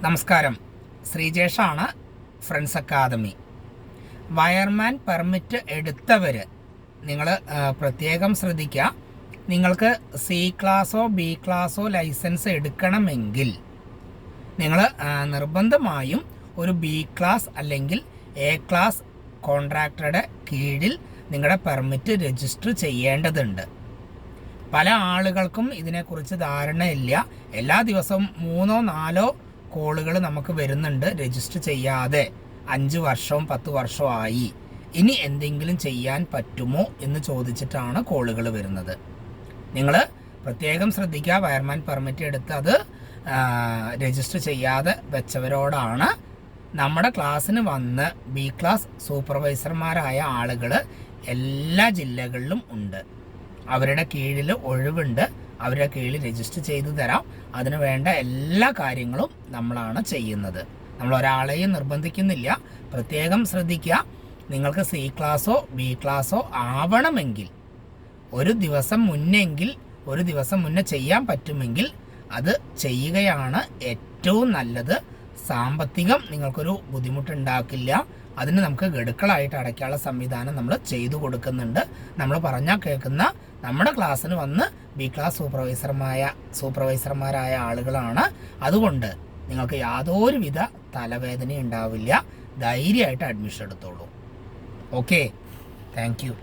നമസ്കാരം, ശ്രീജേഷാണ്, friends academy. Wireman permit എടുത്തവർ നിങ്ങൾ പ്രത്യേകം ശ്രദ്ധിക്കുക. നിങ്ങൾക്ക് സി ക്ലാസ്സോ ബി ക്ലാസ്സോ ലൈസൻസ് എടുക്കണമെങ്കിൽ നിങ്ങൾ നിർബന്ധമായും ഒരു ബി ക്ലാസ് അല്ലെങ്കിൽ എ ക്ലാസ് കോൺട്രാക്ടറുടെ കീഴിൽ നിങ്ങളുടെ പെർമിറ്റ് രജിസ്റ്റർ ചെയ്യേണ്ടതുണ്ട്. പല ആളുകൾക്കും ഇതിനെക്കുറിച്ച് ധാരണയില്ല. എല്ലാ ദിവസവും 3-4 കോളുകൾ നമുക്ക് വരുന്നുണ്ട്, രജിസ്റ്റർ ചെയ്യാതെ 5 വർഷവും 10 വർഷവും ആയി, ഇനി എന്തെങ്കിലും ചെയ്യാൻ പറ്റുമോ എന്ന് ചോദിച്ചിട്ടാണ് കോളുകൾ വരുന്നത്. നിങ്ങൾ പ്രത്യേകം ശ്രദ്ധിക്കുക. വയർമാൻ പെർമിറ്റ് എടുത്ത് അത് രജിസ്റ്റർ ചെയ്യാതെ വെച്ചവരോടാണ് നമ്മുടെ ക്ലാസ്സിന് വന്ന് ബി ക്ലാസ് സൂപ്പർവൈസർമാരായ ആളുകൾ എല്ലാ ജില്ലകളിലും ഉണ്ട്. അവരുടെ കീഴിൽ ഒഴിവുണ്ട്, അവരുടെ കീഴിൽ രജിസ്റ്റർ ചെയ്തു തരാം. അതിന് വേണ്ട എല്ലാ കാര്യങ്ങളും നമ്മളാണ് ചെയ്യുന്നത്. നമ്മൾ ഒരാളെയും നിർബന്ധിക്കുന്നില്ല. പ്രത്യേകം ശ്രദ്ധിക്കുക. നിങ്ങൾക്ക് സി ക്ലാസ്സോ ബി ക്ലാസ്സോ ആവണമെങ്കിൽ ഒരു ദിവസം മുന്നേ ചെയ്യാൻ പറ്റുമെങ്കിൽ അത് ചെയ്യുകയാണ് ഏറ്റവും നല്ലത്. സാമ്പത്തികം നിങ്ങൾക്കൊരു ബുദ്ധിമുട്ടുണ്ടാക്കില്ല. അതിന് നമുക്ക് ഗഡുക്കളായിട്ട് അടയ്ക്കാനുള്ള സംവിധാനം നമ്മൾ ചെയ്തു കൊടുക്കുന്നുണ്ട്. നമ്മൾ പറഞ്ഞാൽ കേൾക്കുന്ന നമ്മുടെ ക്ലാസ്സിന് വന്ന് ബി ക്ലാസ് സൂപ്പർവൈസർമാരായ ആളുകളാണ്. അതുകൊണ്ട് നിങ്ങൾക്ക് യാതൊരുവിധ തലവേദന ഉണ്ടാവില്ല. ധൈര്യമായിട്ട് അഡ്മിഷൻ എടുത്തോളൂ. Okay, thank you.